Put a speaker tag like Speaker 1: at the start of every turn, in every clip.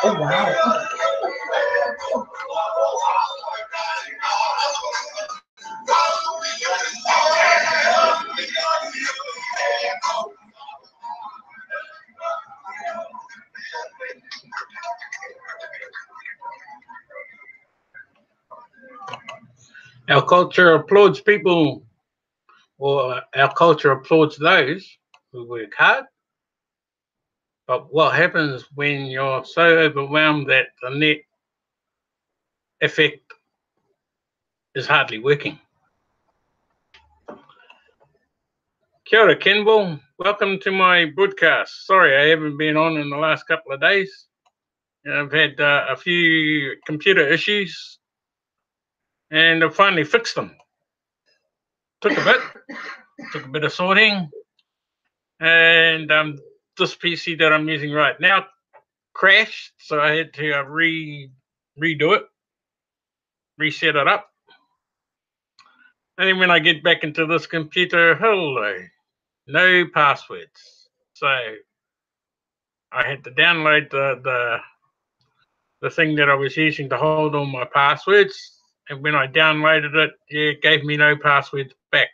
Speaker 1: Oh, wow.
Speaker 2: Our culture applauds people, or our culture applauds those who work hard. But what happens when you're so overwhelmed that the net effect is hardly working? Kia ora, Kenville. Welcome to my broadcast. Sorry, I haven't been on in the last couple of days. I've had a few computer issues, and I finally fixed them. Took a bit of sorting, and this PC that I'm using right now crashed, so I had to redo it, reset it up. And then when I get back into this computer, hello, no passwords. So I had to download the thing that I was using to hold all my passwords, and when I downloaded it, it gave me no passwords back.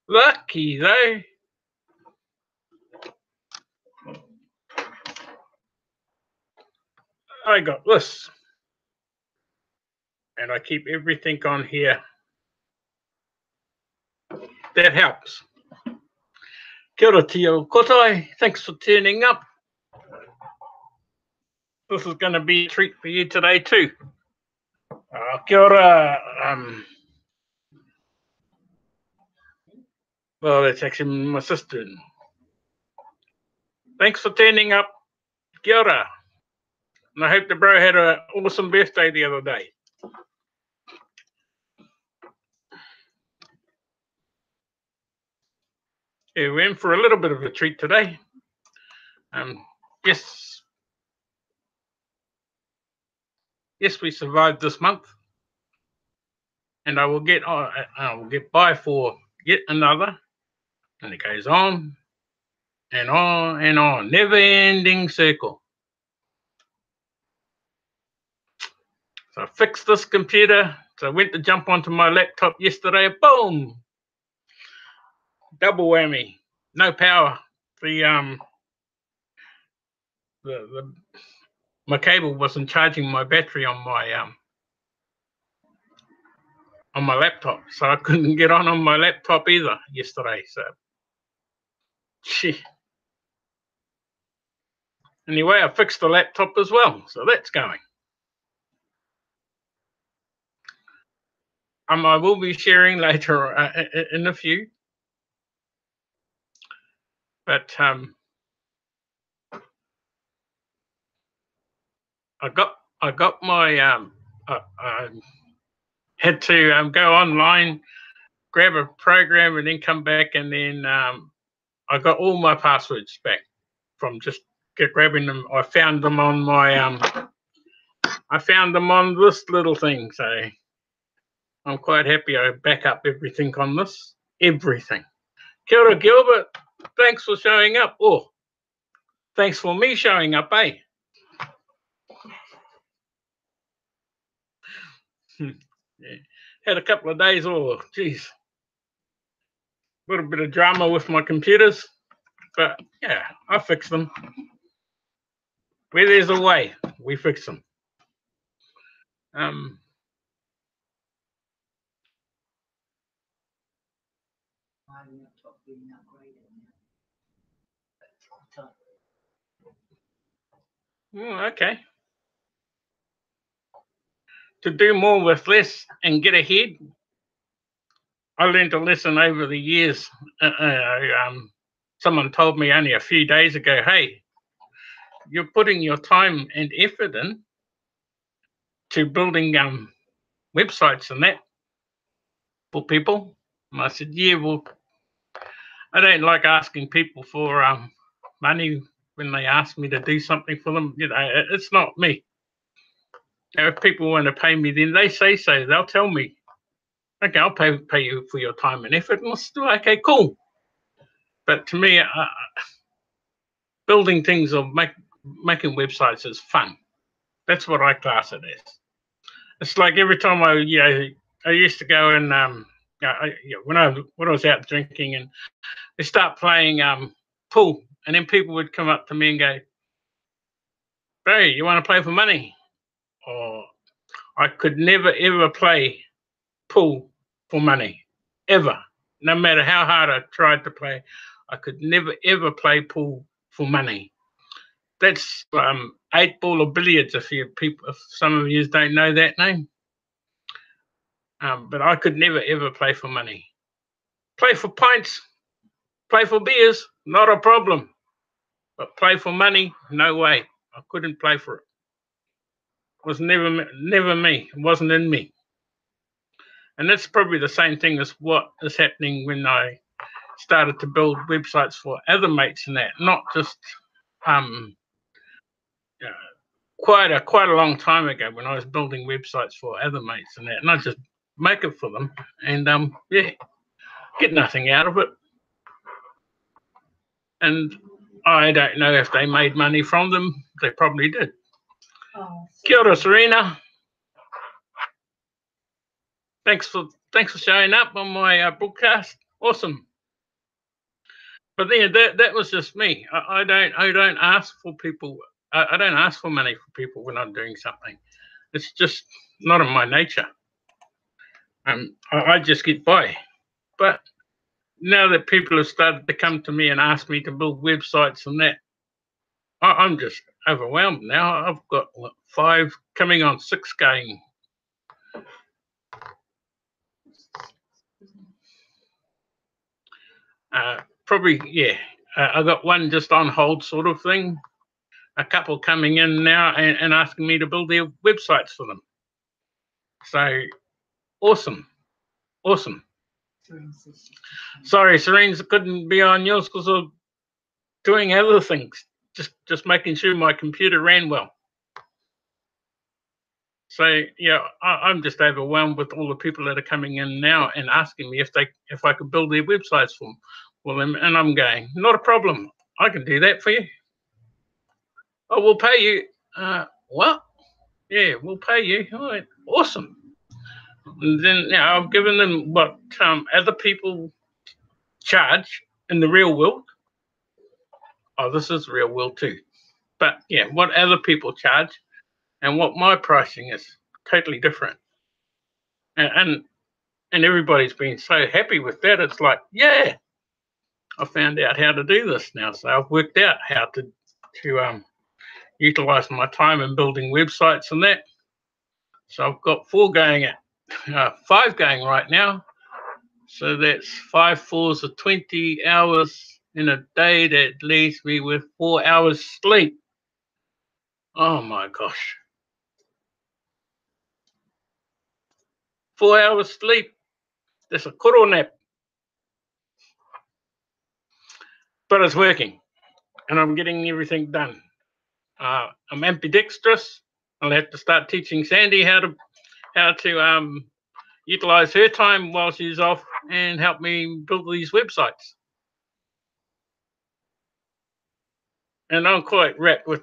Speaker 2: Lucky though. I got this, and I keep everything on here. That helps. Kia ora tio kotai, thanks for turning up. This is going to be a treat for you today too. Kia ora, well, that's actually my sister. Thanks for turning up. Kia ora. And I hope the bro had an awesome birthday the other day. Yeah, we're in for a little bit of a treat today. Yes, we survived this month, and I will get by for yet another, and it goes on and on and on, never-ending circle. So I fixed this computer. So I went to jump onto my laptop yesterday. Boom! Double whammy. No power. My cable wasn't charging my battery on my laptop, so I couldn't get on my laptop either yesterday. So, anyway, I fixed the laptop as well, so that's going. I will be sharing later in a few, but I got my had to go online, grab a program, and then come back, and then I got all my passwords back from just grabbing them. I found them on my I found them on this little thing, so I'm quite happy I back up everything on this. Everything. Kia ora, Gilbert. Thanks for showing up. Oh, thanks for me showing up, eh? Yeah. Had a couple of days, oh, geez. A little bit of drama with my computers, but yeah, I fixed them. Where there's a way, we fix them. Okay. To do more with less and get ahead, I learned a lesson over the years. Someone told me only a few days ago, hey, you're putting your time and effort in to building websites and that for people. And I said, yeah, well, I don't like asking people for money when they ask me to do something for them. You know, it's not me. You know, if people want to pay me, then they say so. They'll tell me, okay, I'll pay you for your time and effort. And I'll still, okay, cool. But to me, building things or making websites is fun. That's what I class it as. It's like every time I used to go and when I was out drinking and they start playing pool, and then people would come up to me and go, "Bro, you want to play for money?" Or I could never ever play pool for money, ever. No matter how hard I tried to play, I could never ever play pool for money. That's 8-ball of billiards. If some of you don't know that name, but I could never ever play for money. Play for pints, play for beers, not a problem. But play for money, no way. I couldn't play for it. It was never me. It wasn't in me. And that's probably the same thing as what is happening when I started to build websites for other mates and that. Not just quite a long time ago when I was building websites for other mates and that, and I just make it for them and get nothing out of it. And I don't know if they made money from them. They probably did. Oh, kia ora, Serena. Thanks for showing up on my broadcast. Awesome. But then that was just me. I don't ask for people. I don't ask for money for people when I'm doing something. It's just not in my nature. I just get by. But now that people have started to come to me and ask me to build websites and that, I'm just overwhelmed now. I've got 5 coming on 6 going. Probably, yeah. I got one just on hold sort of thing. A couple coming in now and asking me to build their websites for them. So, awesome. Awesome. Sorry, Serene's couldn't be on yours because of doing other things. Just making sure my computer ran well. So yeah, I'm just overwhelmed with all the people that are coming in now and asking me if I could build their websites for them, and I'm going, not a problem. I can do that for you. Oh, we'll pay you. What? Yeah, we'll pay you. All right, awesome. And then I've given them what other people charge in the real world. Oh, this is real world too. But yeah, what other people charge and what my pricing is totally different. And everybody's been so happy with that. It's like, yeah, I found out how to do this now. So I've worked out how to utilize my time in building websites and that. So I've got 5 going right now. So that's 5 4s of 20 hours in a day. That leaves me with 4 hours sleep. Oh my gosh. 4 hours sleep. That's a koro nap. But it's working, and I'm getting everything done. I'm ambidextrous. I'll have to start teaching Sandy how to utilize her time while she's off and help me build these websites. And I'm quite wrapped with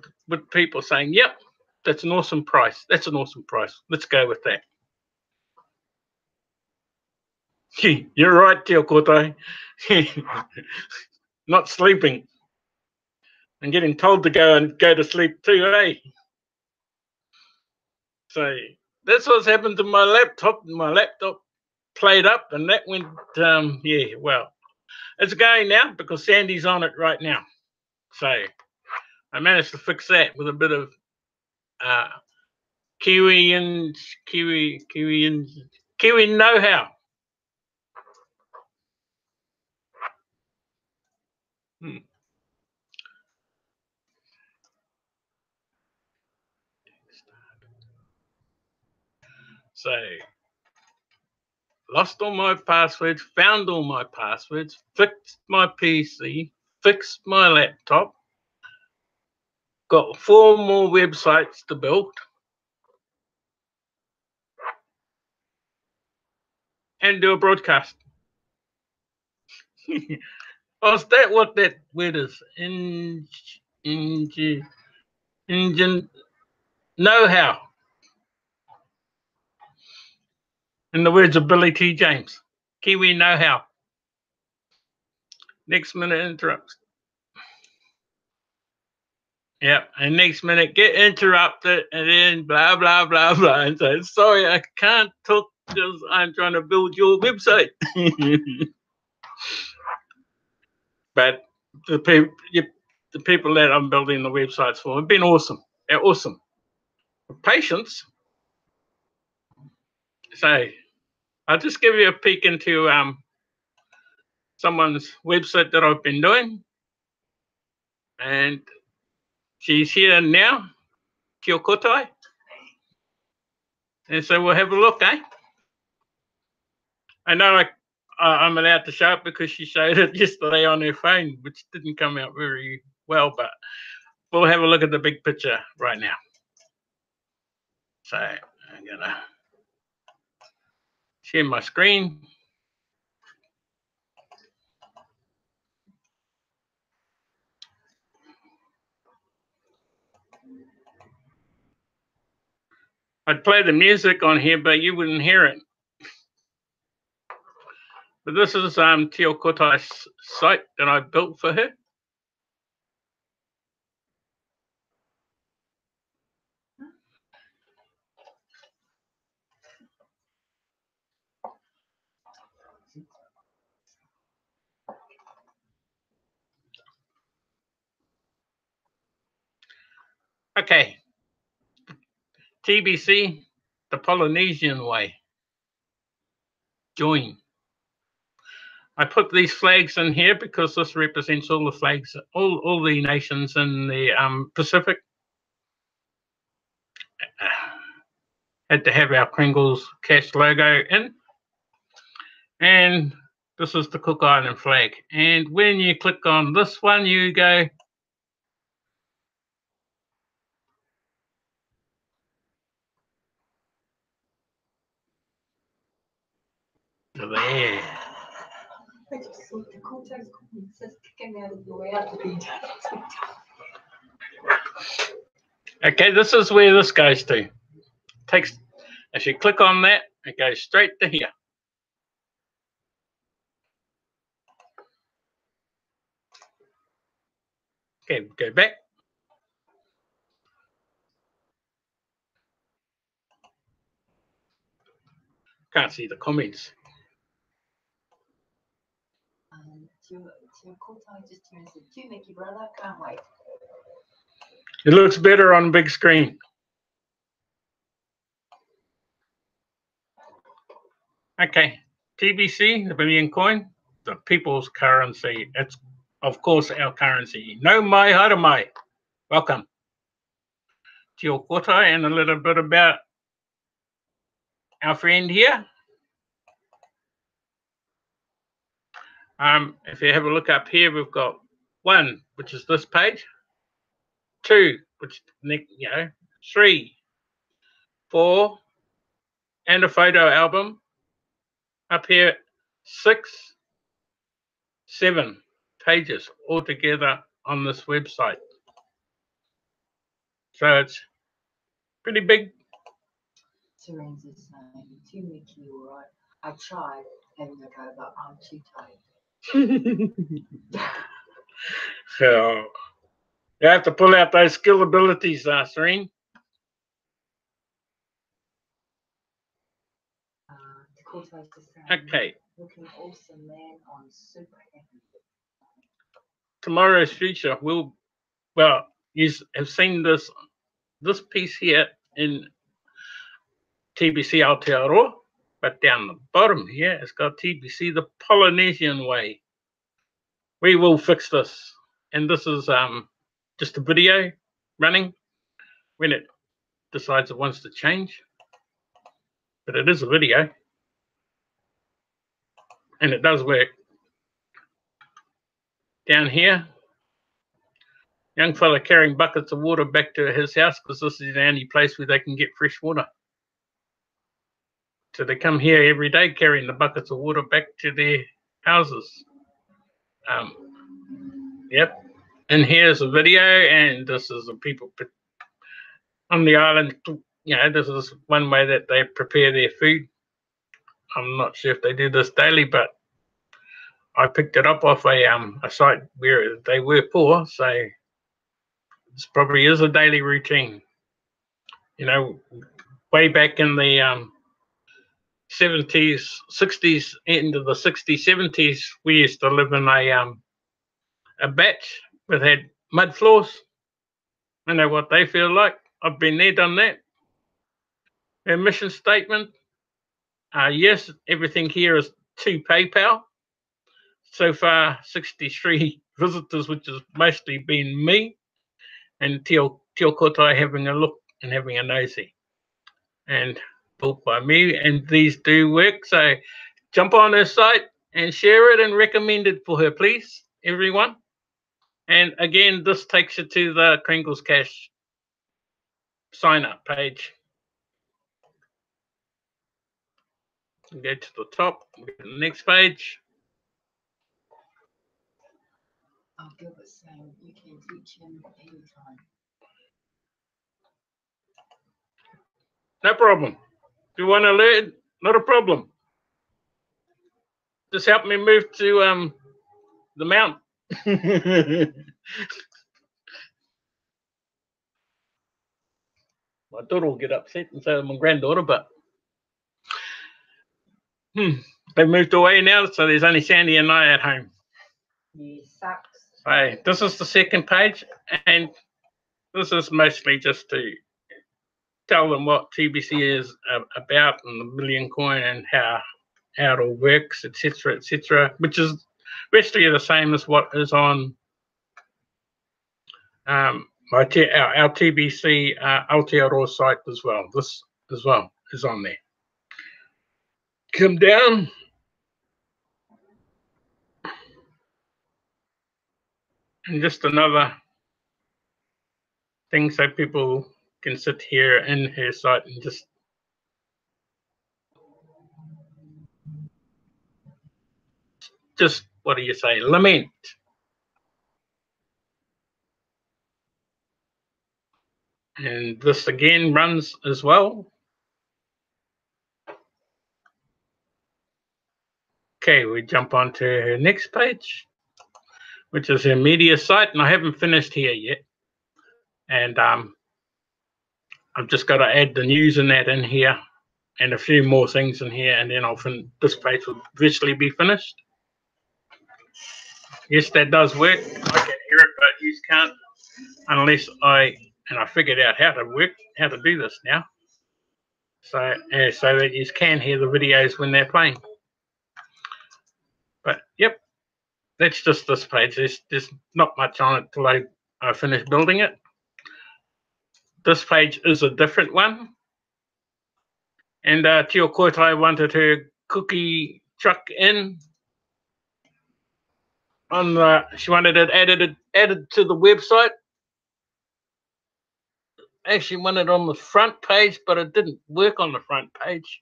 Speaker 2: people saying, yep, that's an awesome price. That's an awesome price. Let's go with that. You're right, Tio Kotai. Not sleeping. And getting told to go to sleep too, eh? So that's what's happened to my laptop. My laptop played up and that went, yeah, well, it's going now because Sandy's on it right now. So I managed to fix that with a bit of Kiwi know-how. So lost all my passwords, found all my passwords, fixed my PC, fixed my laptop, got 4 more websites to build, and do a broadcast. Oh, is that what that word is? Engine know-how. In the words of Billy T. James, Kiwi know-how. Next minute interrupts. Yep, and next minute get interrupted and then blah, blah, blah, blah. And so, sorry, I can't talk because I'm trying to build your website. But the people that I'm building the websites for have been awesome. They're awesome. Patience. So I'll just give you a peek into someone's website that I've been doing. And she's here now, Tio Kotai. And so we'll have a look, eh? I know I'm allowed to show it because she showed it yesterday on her phone, which didn't come out very well, but we'll have a look at the big picture right now. So I'm gonna share my screen. I'd play the music on here, but you wouldn't hear it. But this is Tio Kotai's site that I built for her. Okay, TBC, the Polynesian way. Join. I put these flags in here because this represents all the flags, all the nations in the Pacific. Had to have our Pringles Cash logo in. And this is the Cook Island flag. And when you click on this one, you go to there.
Speaker 1: I just saw the contacts says kicking out of the way out to be done.
Speaker 2: Okay, this is where this goes to. Takes, if you click on that, it goes straight to here. Okay, go back. Can't see the comments.
Speaker 1: Tio Kotai just turns it to Mickey, brother. Can't wait.
Speaker 2: It looks better on big screen. Okay, TBC, the billion coin, the people's currency. It's, of course, our currency. No mai hara mai. Welcome. Tio Kotai, and a little bit about our friend here. If you have a look up here, we've got 1, which is this page, 2, which, 3, 4, and a photo album. Up here, 6, 7 pages altogether on this website. So it's pretty big.
Speaker 1: Serene's the same. Too Mickey, all right. I tried having a go, but I'm too tired.
Speaker 2: So you have to pull out those skill abilities, Serene. Okay.
Speaker 1: Looking awesome, man. I'm super happy.
Speaker 2: Tomorrow's future will, you have seen this piece here in TBC Aotearoa, but down the bottom here, it's got TBC the Polynesian way. We will fix this. And this is just a video running when it decides it wants to change. But it is a video. And it does work. Down here, young fella carrying buckets of water back to his house because this is the only place where they can get fresh water. So they come here every day carrying the buckets of water back to their houses. Yep. And here's a video, and this is the people on the island. This is one way that they prepare their food. I'm not sure if they do this daily, but I picked it up off a site where they were poor, so this probably is a daily routine. Way back in the 70s, 60s, into the 60s, 70s, we used to live in a batch that had mud floors. I know what they feel like. I've been there, done that. Their mission statement, yes, everything here is to PayPal. So far, 63 visitors, which has mostly been me, and Tio Kotai having a look and having a nosy. And built by me, and these do work. So jump on her site and share it and recommend it for her, please, everyone. And again, this takes you to the Kringle's Cash sign up page. Go to the top, go to the next page.
Speaker 1: I'll give it saying you can teach him anytime.
Speaker 2: No problem. If you want to learn, not a problem. Just help me move to the mount. My daughter will get upset and so my granddaughter, but they've moved away now, so there's only Sandy and I at home.
Speaker 1: Yeah, sucks.
Speaker 2: So this is the second page, and this is mostly just to tell them what TBC is about and the million coin and how it all works, etc., which is basically the same as what is on our TBC Aotearoa site as well. This as well is on there. Come down. And just another thing so people can sit here in her site and just what do you say, lament. And this again runs as well. Okay, we jump on to her next page, which is her media site, and I haven't finished here yet. And I've just got to add the news and that in here and a few more things in here, and then this page will eventually be finished. Yes, that does work. I can hear it, but you can't unless I figured out how to do this now. So that you can hear the videos when they're playing. But yep, that's just this page. There's not much on it till I finish building it. This page is a different one. And Tio Kotai wanted her cookie truck in. on the. She wanted it added to the website. Actually wanted it on the front page, but it didn't work on the front page.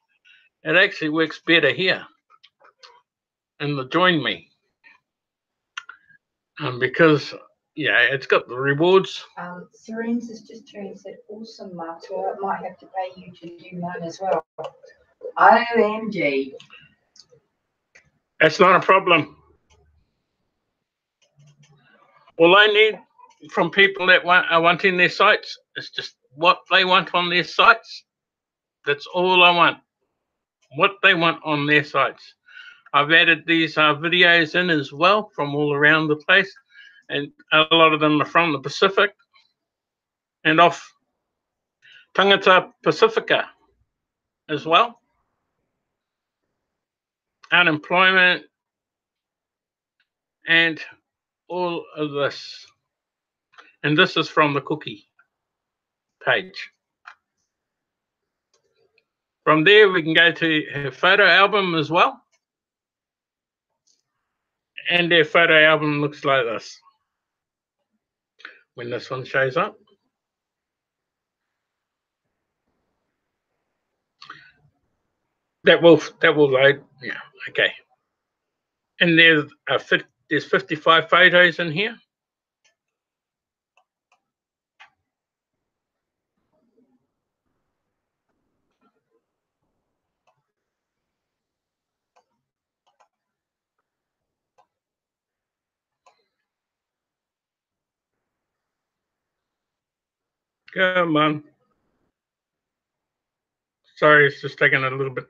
Speaker 2: It actually works better here in the Join Me. Because, yeah, it's got the rewards.
Speaker 1: Serene's has just turned said, awesome, Matua. I might have to pay you to do mine as well. OMG.
Speaker 2: That's not a problem. All I need from people that are wanting their sites is just what they want on their sites. That's all I want. What they want on their sites. I've added these videos in as well from all around the place, and a lot of them are from the Pacific and off Tangata Pacifica as well. Unemployment and all of this. And this is from the cookie page. From there, we can go to her photo album as well. And their photo album looks like this when this one shows up. That will load. Yeah, okay. And there's 55 photos in here. Come on. Sorry, it's just taking a little bit.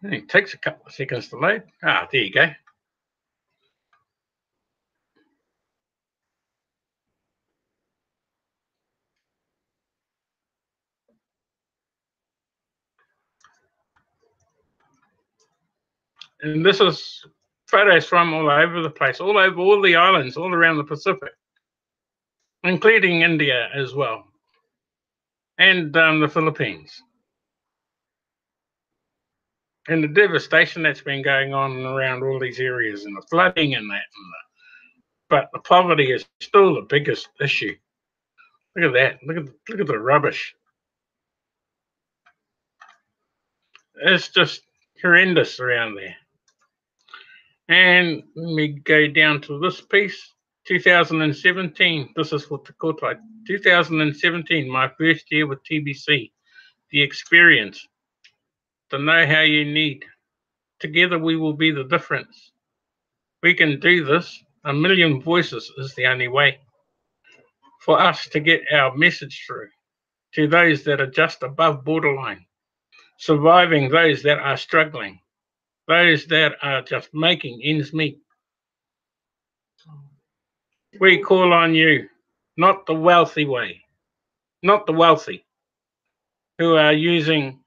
Speaker 2: It takes a couple of seconds to load. Ah, there you go. And this is photos from all over the place, all over all the islands, all around the Pacific, including India as well, and the Philippines. And the devastation that's been going on around all these areas, and the flooding and that. But the poverty is still the biggest issue. Look at that. Look at the rubbish. It's just horrendous around there. And let me go down to this piece. 2017. This is for Te Kotai. 2017, my first year with TBC. The experience. The know-how you need. Together we will be the difference. We can do this. A million voices is the only way for us to get our message through to those that are just above borderline, surviving those that are struggling, those that are just making ends meet. We call on you, not the wealthy way, not the wealthy who are using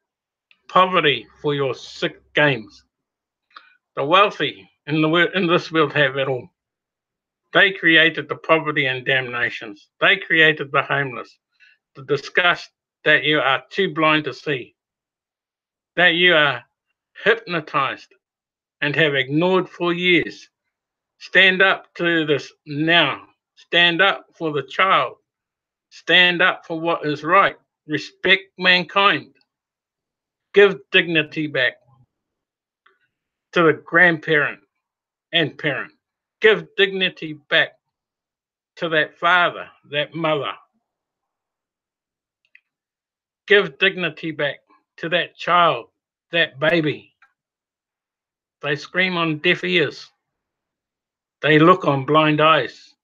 Speaker 2: poverty for your sick games. The wealthy in this world have it all. They created the poverty and damnations. They created the homeless, the disgust that you are too blind to see, that you are hypnotized and have ignored for years. Stand up to this now. Stand up for the child. Stand up for what is right. Respect mankind. Give dignity back to the grandparent and parent. Give dignity back to that father, that mother. Give dignity back to that child, that baby. They scream on deaf ears. They look on blind eyes.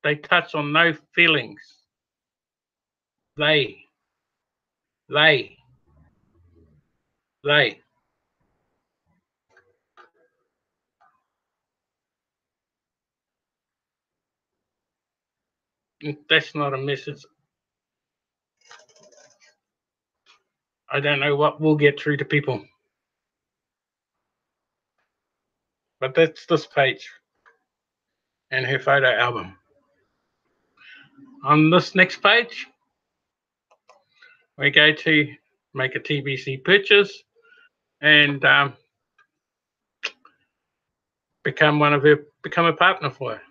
Speaker 2: They touch on no feelings. They. That's not a message. I don't know what will get through to people. but that's this page and her photo album. On this next page, we go to make a TBC purchase and become a partner for her.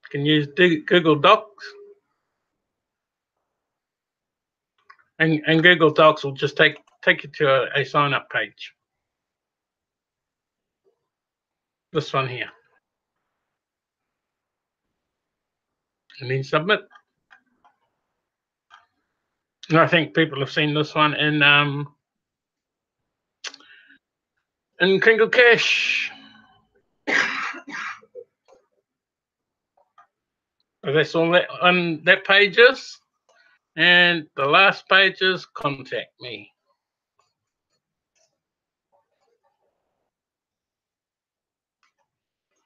Speaker 2: You can use Google Docs, and Google Docs will just take you to a sign up page. This one here, and then submit. And I think people have seen this one in Kringle Cash. So that's all that on that page is. And the last page is contact me.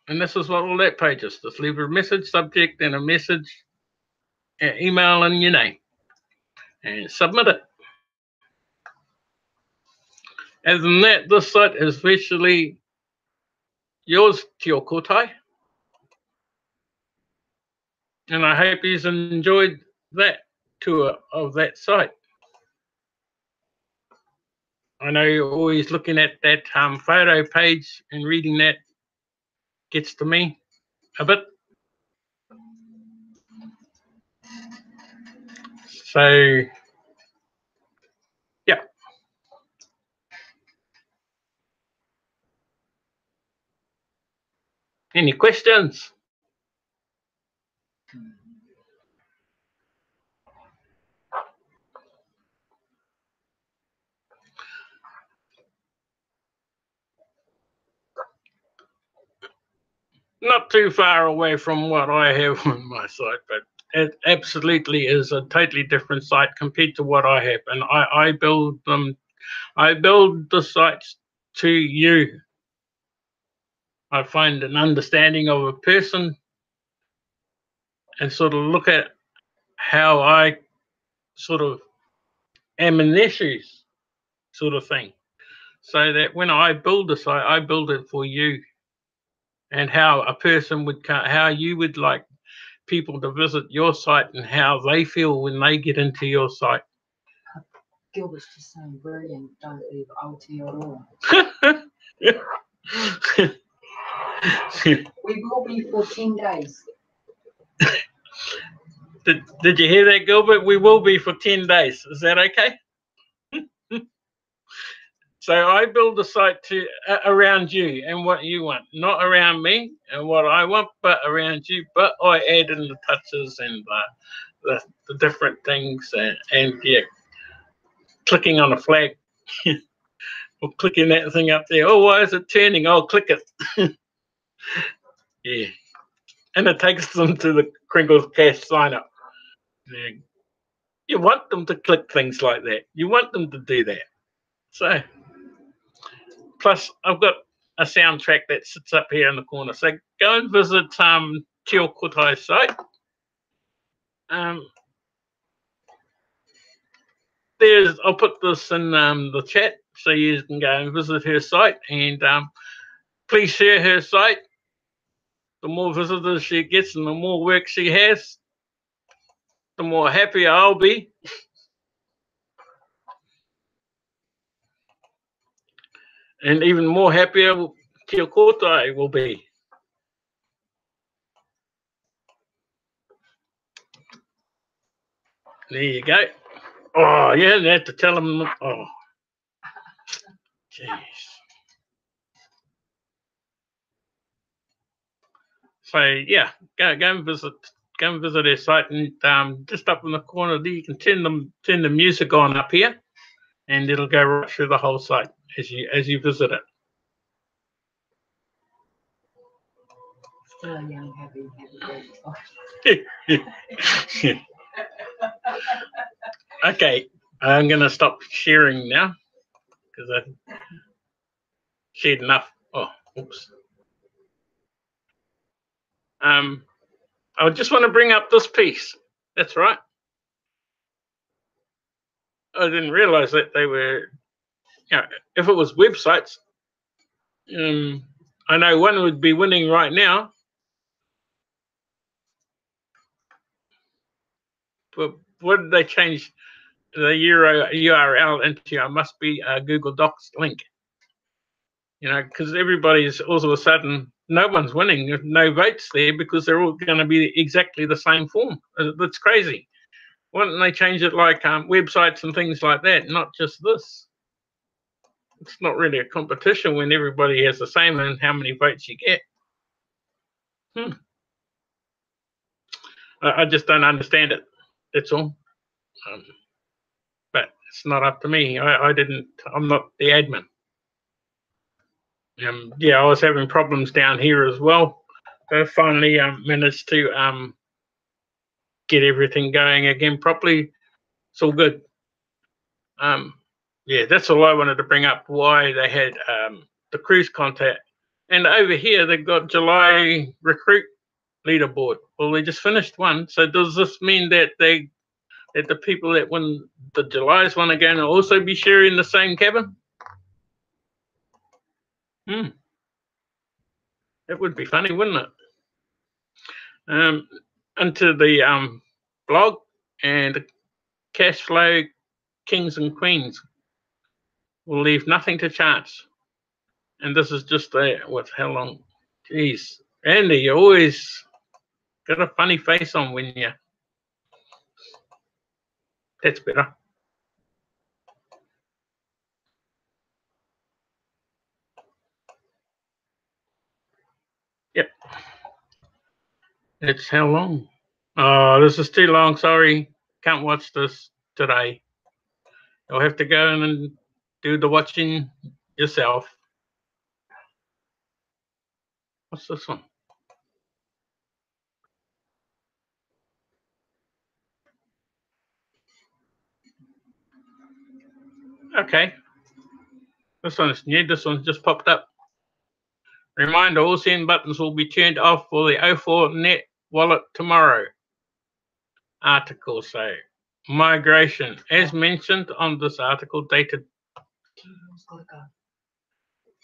Speaker 2: And this is what all that page is. Just leave a message, subject, and a message, email, and your name. And submit it. Other than that, this site is virtually yours, Tio Kotai. And I hope you've enjoyed that tour of that site. I know you're always looking at that photo page, and reading that gets to me a bit. So, yeah. Any questions? Not too far away from what I have on my site, but it absolutely is a totally different site compared to what I have. And I build them. I build the sites to you. I find an understanding of a person and sort of look at how I sort of am in their shoes, sort of thing. So that when I build a site, I build it for you, and how a person would, how you would like people to visit your site and how they feel when they get into your site.
Speaker 1: Gilbert's just saying, brilliant, don't leave Aotearoa. We will be for 10 days.
Speaker 2: Did you hear that, Gilbert? We will be for 10 days. Is that okay? So I build the site around you and what you want, not around me and what I want, but around you. But I add in the touches and the different things, and yeah, clicking on a flag or clicking that thing up there. Oh, why is it turning? I'll click it. Yeah, and it takes them to the Kringles Cash sign up. Yeah. You want them to click things like that. You want them to do that. So, plus I've got a soundtrack that sits up here in the corner. So go and visit Tio Kotai's site. I'll put this in the chat so you can go and visit her site, and please share her site. The more visitors she gets and the more work she has, the more happy I'll be. And even more happier Tio Kotai will be. There you go. Oh, you hadn't had to tell them. Oh, jeez. So yeah, go and visit their site, and just up in the corner there, you can turn the music on up here, and it'll go right through the whole site as you visit it.
Speaker 1: Still a young, happy birthday.
Speaker 2: Okay, I'm going to stop sharing now because I shared enough. Oh, oops. I just want to bring up this piece. That's right. I didn't realize that they were you know, if it was websites, I know one would be winning right now. But what did they change the URL into? It must be a Google Docs link. You know, because everybody's all of a sudden, no one's winning. There's no votes there because they're all going to be exactly the same form. That's crazy. Why don't they change it like websites and things like that, not just this? It's not really a competition when everybody has the same and how many votes you get. I just don't understand it. That's all. But it's not up to me. I'm not the admin. Yeah, I was having problems down here as well. I finally managed to get everything going again properly. It's all good. Yeah, that's all I wanted to bring up. Why they had the cruise contact, and over here they've got July recruit leaderboard. Well, they just finished one. So does this mean that the people that win the July's one are going to also be sharing the same cabin? It would be funny, wouldn't it? Into the blog and cash flow kings and queens will leave nothing to chance. And this is just how long? Jeez, Andy, you always got a funny face on when you. That's better. Yep. It's how long? Oh, this is too long. Sorry, can't watch this today. You'll have to go in and do the watching yourself. What's this one? Okay. This one's new. This one's just popped up. Reminder, all send buttons will be turned off for the O4 net wallet tomorrow. Article, so migration, as mentioned on this article dated.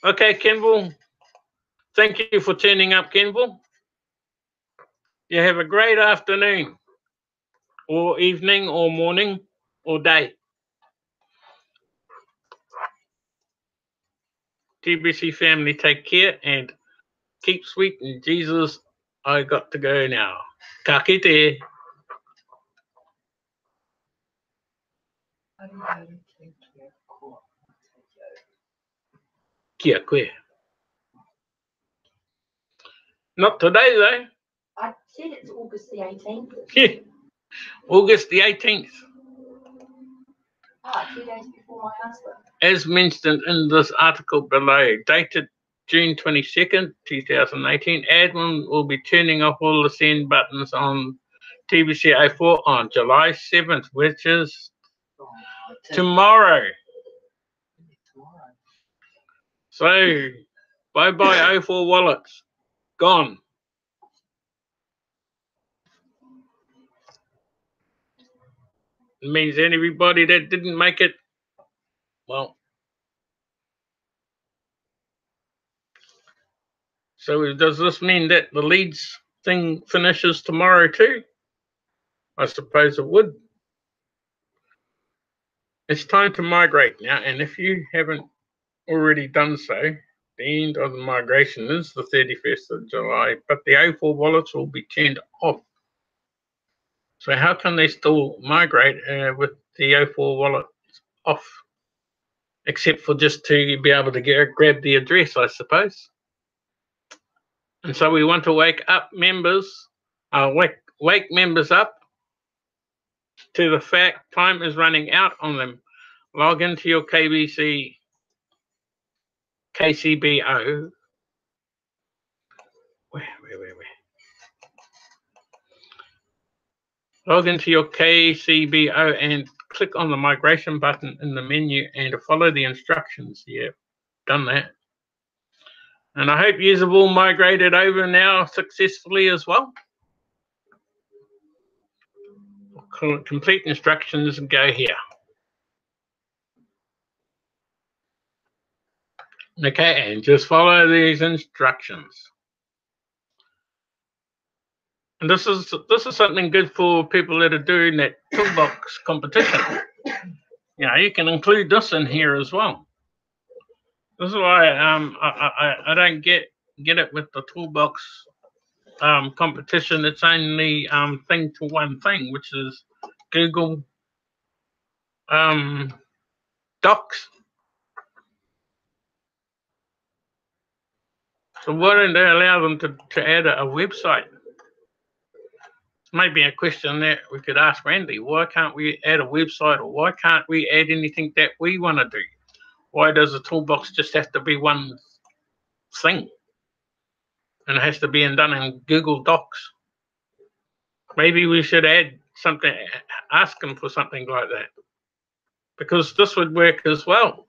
Speaker 2: Okay, Kenville. Thank you for turning up, Kenville. You have a great afternoon, or evening, or morning, or day. TBC family, take care and keep sweet. And Jesus, I got to go now. Ka kite. Kia koe. Not today, though.
Speaker 1: I said it's August the 18th.
Speaker 2: Yeah. August the 18th.
Speaker 1: 2 days before my husband.
Speaker 2: As mentioned in this article below, dated June 22nd, 2018, admin will be turning off all the send buttons on TBC-04 on July 7th, which is tomorrow. So, bye-bye 04 wallets. Gone. It means anybody that didn't make it, well. So does this mean that the leads thing finishes tomorrow too? I suppose it would. It's time to migrate now, and if you haven't already done so, the end of the migration is the 31st of July, but the O4 wallets will be turned off. So how can they still migrate with the O4 wallet off? Except for just to be able to grab the address, I suppose. And so we want to wake members up to the fact time is running out on them. Log into your KCBO. Where? Log into your KCBO and click on the migration button in the menu and follow the instructions. Yep, done that. And I hope you have all migrated over now successfully as well. Complete instructions and go here. Okay, and just follow these instructions. And this is something good for people that are doing that toolbox competition. You know, you can include this in here as well. This is why I don't get it with the toolbox competition. It's only thing to one thing, which is Google Docs. So why don't they allow them to add a website? Maybe a question that we could ask Randy. Why can't we add a website, or why can't we add anything that we want to do? Why does a toolbox just have to be one thing? And it has to be done in Google Docs. Maybe we should add something, ask them for something like that. Because this would work as well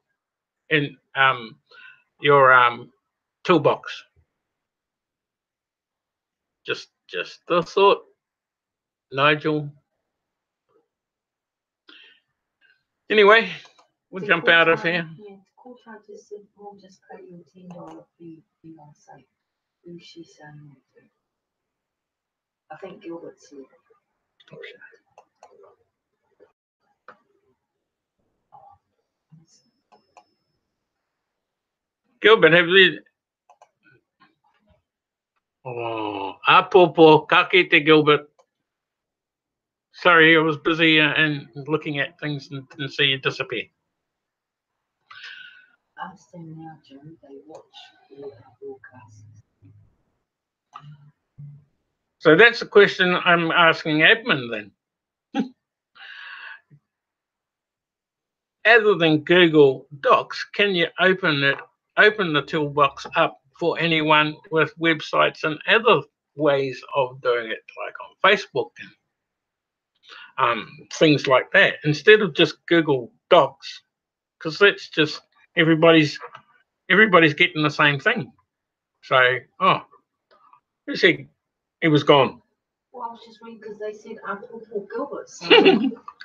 Speaker 2: in your toolbox. Just the thought, Nigel. Anyway, we'll jump out of here.
Speaker 1: Yeah, call try to said, we'll just pay your $10 fee on site. Who's she saying that to? I think Gilbert's here.
Speaker 2: Gilbert, have you? Oh, apopo, ka kite, Gilbert. Sorry, I was busy and looking at things and didn't see you disappear.
Speaker 1: Ask them now, Jim. They watch all our broadcasts.
Speaker 2: So that's the question I'm asking admin then. Other than Google Docs, can you open the toolbox up for anyone with websites and other ways of doing it, like on Facebook and things like that, instead of just Google Docs? Because that's just everybody's getting the same thing. So, who said he was gone?
Speaker 1: Well, I was just reading because they said Uncle Gilbert. So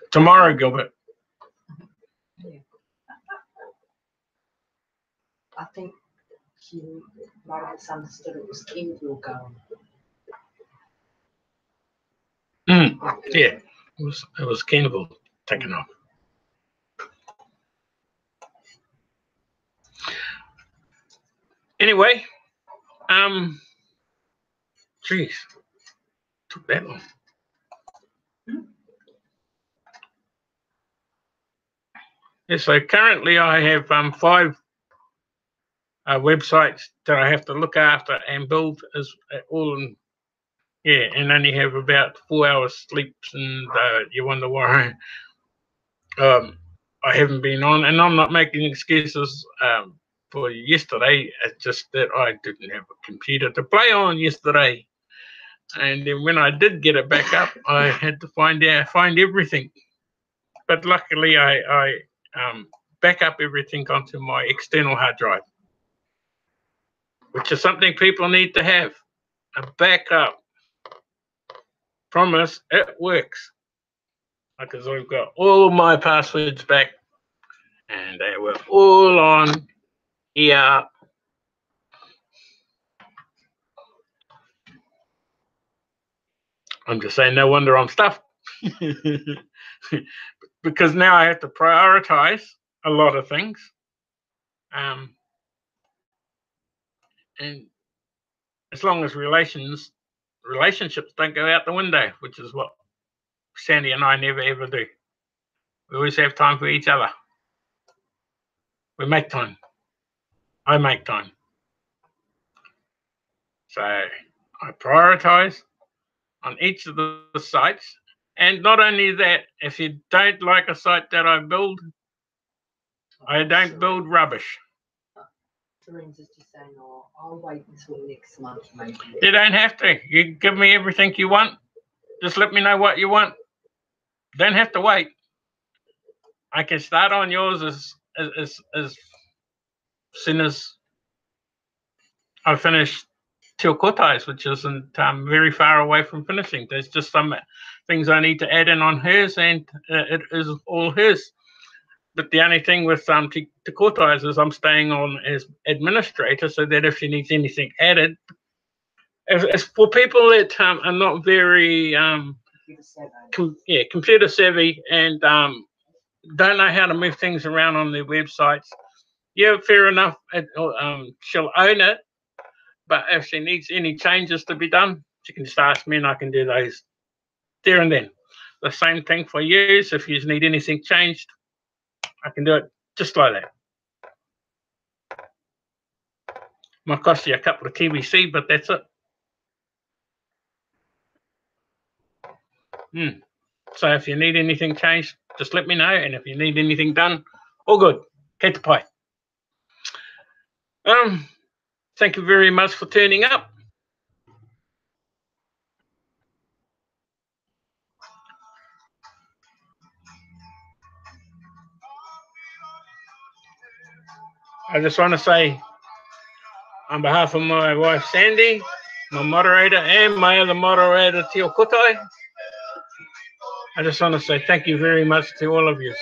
Speaker 2: Tomorrow, Gilbert.
Speaker 1: yeah. I think she might have misunderstood it was Kendall going.
Speaker 2: Yeah, it was Kendall taken off. Anyway, geez, took that long. Yeah, so currently I have 5 websites that I have to look after and build as all in, and only have about 4 hours sleeps, and you wonder why I haven't been on, and I'm not making excuses for yesterday. It's just that I didn't have a computer to play on yesterday, and then when I did get it back up, I had to find everything. But luckily, I back up everything onto my external hard drive, which is something people need to have, a backup. Promise, it works. Because I've got all my passwords back, and they were all on here. I'm just saying, no wonder I'm stuffed. Because now I have to prioritize a lot of things. And as long as relationships don't go out the window, which is what Sandy and I never ever do. We always have time for each other. We make time. I make time. So I prioritize on each of the sites. And not only that, if you don't like a site that I build, I don't build rubbish.
Speaker 1: Teresa's just saying, oh, I'll wait until next month, maybe.
Speaker 2: You don't have to. You give me everything you want. Just let me know what you want. Don't have to wait. I can start on yours as soon as I finish Til Kotais, which isn't very far away from finishing. There's just some things I need to add in on hers, and it is all hers. But the only thing with Te Kotai is I'm staying on as administrator, so that if she needs anything added, as for people that are not very computer savvy and don't know how to move things around on their websites, yeah, fair enough. She'll own it, but if she needs any changes to be done, she can just ask me, and I can do those there and then. The same thing for you. So if you need anything changed, I can do it just like that. Might cost you a couple of TBC, but that's it. So if you need anything changed, just let me know. And if you need anything done, all good. Kei te pai. Thank you very much for turning up. I just want to say, on behalf of my wife Sandy, my moderator, and my other moderator, Tio Kotai, I just want to say thank you very much to all of you.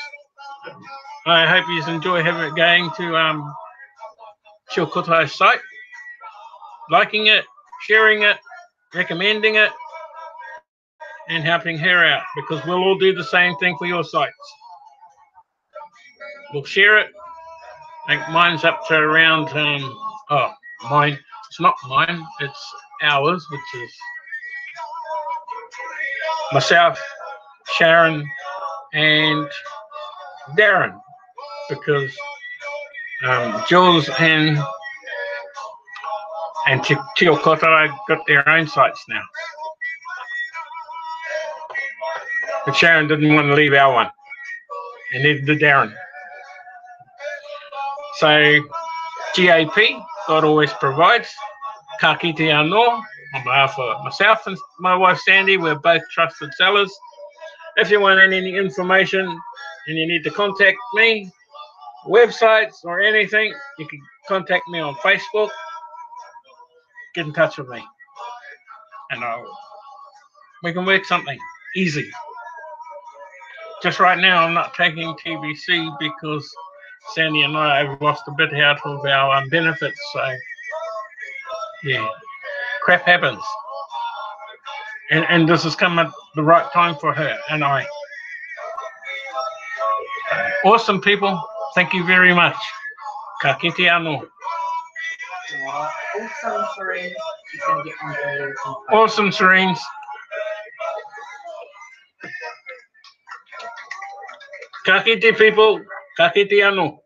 Speaker 2: I hope you enjoy going to Tio Kotai's site, liking it, sharing it, recommending it, and helping her out, because we'll all do the same thing for your sites. We'll share it. I think mine's up to around, mine, it's not mine, it's ours, which is myself, Sharon, and Darren, because Jules and Tio Kotai got their own sites now. But Sharon didn't want to leave our one, and neither did Darren. So GAP, God always provides. Ka kite anō, on behalf of myself and my wife Sandy, we're both trusted sellers. If you want any information and you need to contact me, websites or anything, you can contact me on Facebook. Get in touch with me, and we can work something easy. Just right now, I'm not taking TBC because Sandy and I have lost a bit out of our benefits. So, yeah, crap happens. And this has come at the right time for her and I. Awesome people. Thank you very much. Ka kite anō.
Speaker 1: Awesome, Serene. She's going to get on there.
Speaker 2: Awesome, Serenes. Ka kite people. Ka kite anō.